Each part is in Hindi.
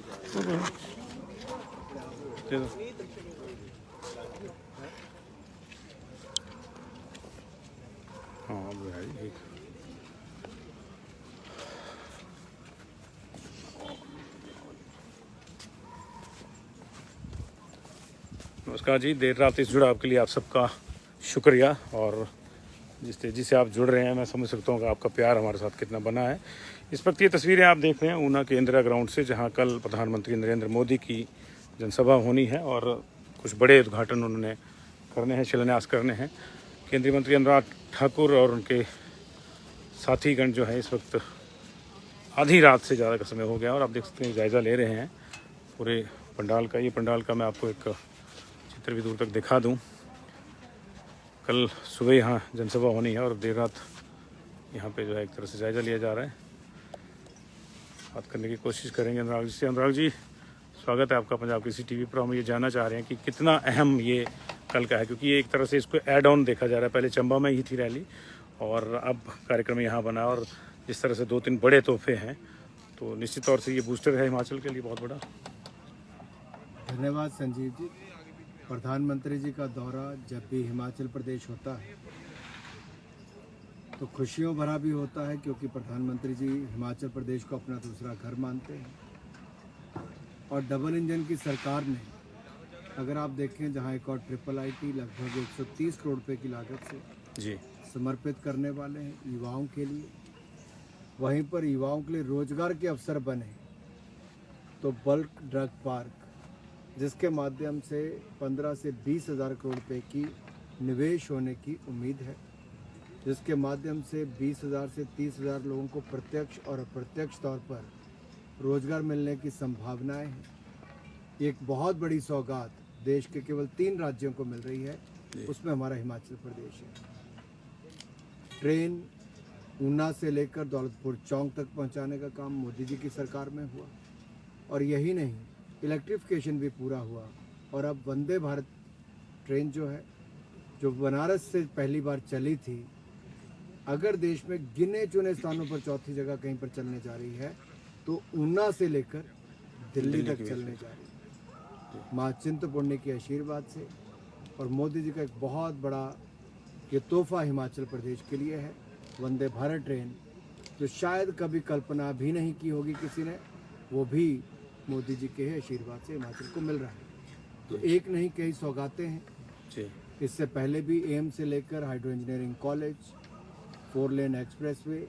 हाँ भाई नमस्कार जी, देर रात इस जुड़ाव के लिए आप सबका शुक्रिया। और जिस तेज़ी से आप जुड़ रहे हैं, मैं समझ सकता हूँ कि आपका प्यार हमारे साथ कितना बना है। इस वक्त ये तस्वीरें आप देख रहे हैं ऊना के इंदिरा ग्राउंड से, जहाँ कल प्रधानमंत्री नरेंद्र मोदी की जनसभा होनी है और कुछ बड़े उद्घाटन उन्होंने करने हैं, शिलान्यास करने हैं। केंद्रीय मंत्री अनुराग ठाकुर और उनके साथीगण जो है इस वक्त आधी रात से ज़्यादा का समय हो गया और आप देख सकते हैं जायज़ा ले रहे हैं पूरे पंडाल का। ये पंडाल का मैं आपको एक चित्र भी दूर तक दिखा दूं। कल सुबह यहाँ जनसभा होनी है और देर रात यहाँ पे जो है एक तरह से जायज़ा लिया जा रहा है। बात करने की कोशिश करेंगे अनुराग जी से। अनुराग जी, स्वागत है आपका पंजाब केसरी टीवी पर। हम ये जानना चाह रहे हैं कि कितना अहम ये कल का है, क्योंकि ये एक तरह से इसको ऐड ऑन देखा जा रहा है। पहले चंबा में ही थी रैली और अब कार्यक्रम यहाँ बना और जिस तरह से 2-3 बड़े तोहफे हैं, तो निश्चित तौर से ये बूस्टर है हिमाचल के लिए बहुत बड़ा। धन्यवाद संजीव जी। प्रधानमंत्री जी का दौरा जब भी हिमाचल प्रदेश होता है तो खुशियों भरा भी होता है, क्योंकि प्रधानमंत्री जी हिमाचल प्रदेश को अपना दूसरा घर मानते हैं। और डबल इंजन की सरकार ने, अगर आप देखें, जहां एक और ट्रिपल आईटी लगभग 130 करोड़ रुपए की लागत से जी समर्पित करने वाले हैं युवाओं के लिए, वहीं पर युवाओं के लिए रोजगार के अवसर बने। तो बल्क ड्रग पार्क, जिसके माध्यम से 15 से 20 हज़ार करोड़ रुपए की निवेश होने की उम्मीद है, जिसके माध्यम से 20,000 से 30,000 लोगों को प्रत्यक्ष और अप्रत्यक्ष तौर पर रोजगार मिलने की संभावनाएं हैं। ये एक बहुत बड़ी सौगात देश के केवल 3 राज्यों को मिल रही है, उसमें हमारा हिमाचल प्रदेश है। ट्रेन ऊना से लेकर दौलतपुर चौक तक पहुंचाने का काम मोदी जी की सरकार में हुआ, और यही नहीं, इलेक्ट्रिफिकेशन भी पूरा हुआ। और अब वंदे भारत ट्रेन जो है, जो बनारस से पहली बार चली थी, अगर देश में गिने चुने स्थानों पर चौथी जगह कहीं पर चलने जा रही है तो ऊना से लेकर दिल्ली तक चलने जा रही है। माँ चिंतपूर्णी के आशीर्वाद से और मोदी जी का एक बहुत बड़ा ये तोहफा हिमाचल प्रदेश के लिए है। वंदे भारत ट्रेन, जो शायद कभी कल्पना भी नहीं की होगी किसी ने, वो भी मोदी जी के आशीर्वाद से हिमाचल को मिल रहा है। तो एक नहीं, कई सौगातें हैं जी। इससे पहले भी एम्स से लेकर हाइड्रो इंजीनियरिंग कॉलेज, 4 लेन एक्सप्रेसवे,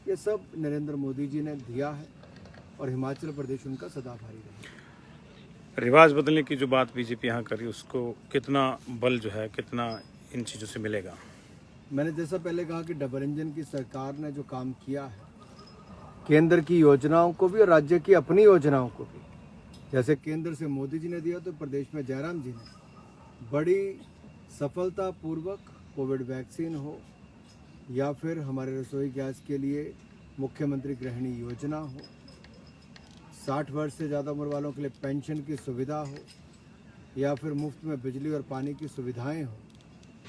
ये सब नरेंद्र मोदी जी ने दिया है और हिमाचल प्रदेश उनका सदाभारी रहा। रिवाज बदलने की जो बात बीजेपी यहाँ करी, उसको कितना बल जो है, कितना इन चीज़ों से मिलेगा? मैंने जैसा पहले कहा कि डबल इंजन की सरकार ने जो काम किया है, केंद्र की योजनाओं को भी और राज्य की अपनी योजनाओं को भी, जैसे केंद्र से मोदी जी ने दिया तो प्रदेश में जयराम जी ने बड़ी सफलतापूर्वक कोविड वैक्सीन हो या फिर हमारे रसोई गैस के लिए मुख्यमंत्री गृहिणी योजना हो, 60 वर्ष से ज़्यादा उम्र वालों के लिए पेंशन की सुविधा हो, या फिर मुफ्त में बिजली और पानी की सुविधाएं हो,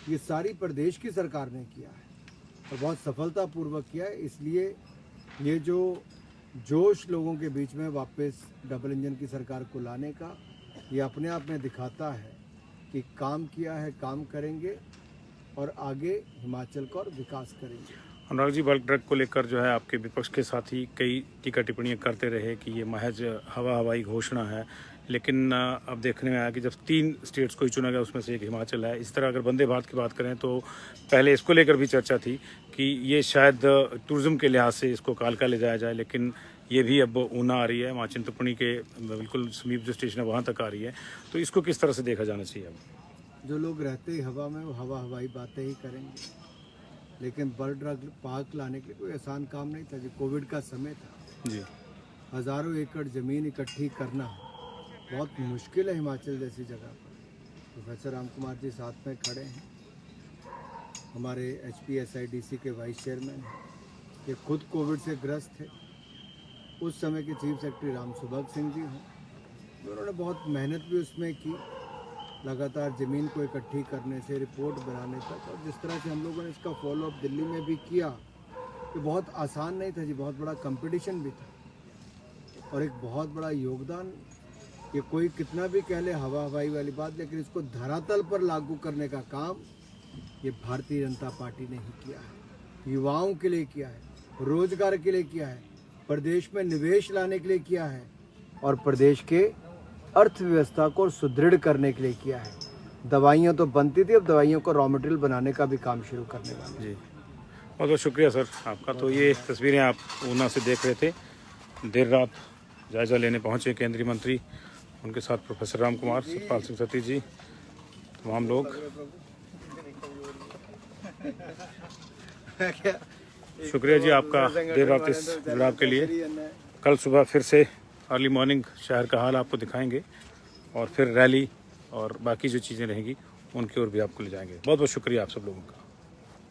ये सारी प्रदेश की सरकार ने किया है और बहुत सफलतापूर्वक किया है। इसलिए ये जो जोश लोगों के बीच में वापस डबल इंजन की सरकार को लाने का, ये अपने आप में दिखाता है कि काम किया है, काम करेंगे और आगे हिमाचल का और विकास करेंगे। अनुराग जी, बल्क ड्रग को लेकर जो है आपके विपक्ष के साथी कई टीका टिप्पणियां करते रहे कि ये महज हवाई घोषणा है, लेकिन अब देखने में आया कि जब 3 स्टेट्स को ही चुना गया, उसमें से एक हिमाचल है। इस तरह अगर वंदे भारत की बात करें तो पहले इसको लेकर भी चर्चा थी कि ये शायद टूरिज्म के लिहाज से इसको कालका ले जाया जाए, लेकिन ये भी अब ऊना आ रही है, माँ चिंतपूर्णी के बिल्कुल समीप जो स्टेशन है वहाँ तक आ रही है। तो इसको किस तरह से देखा जाना चाहिए? अब जो लोग रहते ही हवा में, वो हवाई बातें ही करेंगे, लेकिन बल्क ड्रग पार्क लाने के लिए कोई आसान काम नहीं था। जो कोविड का समय था जी, हज़ारों एकड़ ज़मीन इकट्ठी करना बहुत मुश्किल है हिमाचल जैसी जगह पर। प्रोफेसर राम कुमार जी साथ में खड़े हैं, हमारे HPSIDC के वाइस चेयरमैन हैं, ये खुद कोविड से ग्रस्त थे। उस समय के चीफ सेक्रेटरी राम सुभग सिंह जी हों, उन्होंने बहुत मेहनत भी उसमें की, लगातार ज़मीन को इकट्ठी करने से रिपोर्ट बनाने तक। और जिस तरह से हम लोगों ने इसका फॉलोअप दिल्ली में भी किया, ये बहुत आसान नहीं था जी, बहुत बड़ा कंपटीशन भी था। और एक बहुत बड़ा योगदान। ये कोई कितना भी कह ले हवा हवाई वाली बात, लेकिन इसको धरातल पर लागू करने का काम ये भारतीय जनता पार्टी ने ही किया है। युवाओं के लिए किया है, रोजगार के लिए किया है, प्रदेश में निवेश लाने के लिए किया है और प्रदेश के अर्थव्यवस्था को सुदृढ़ करने के लिए किया है। दवाइयाँ तो बनती थी, अब दवाइयों को रॉ मटेरियल बनाने का भी काम शुरू करने वाले। जी, बहुत बहुत शुक्रिया सर आपका। तो ये तस्वीरें आप ऊना से देख रहे थे। देर रात जायज़ा लेने पहुंचे केंद्रीय मंत्री, उनके साथ प्रोफेसर राम कुमार, सतपाल सिंह सत्ती जी, तमाम लोग। शुक्रिया जी आपका देर रात इस जुड़ाव के लिए। कल सुबह फिर से अर्ली मॉर्निंग शहर का हाल आपको दिखाएंगे और फिर रैली और बाकी जो चीज़ें रहेंगी उनकी ओर भी आपको ले जाएंगे। बहुत बहुत शुक्रिया आप सब लोगों का।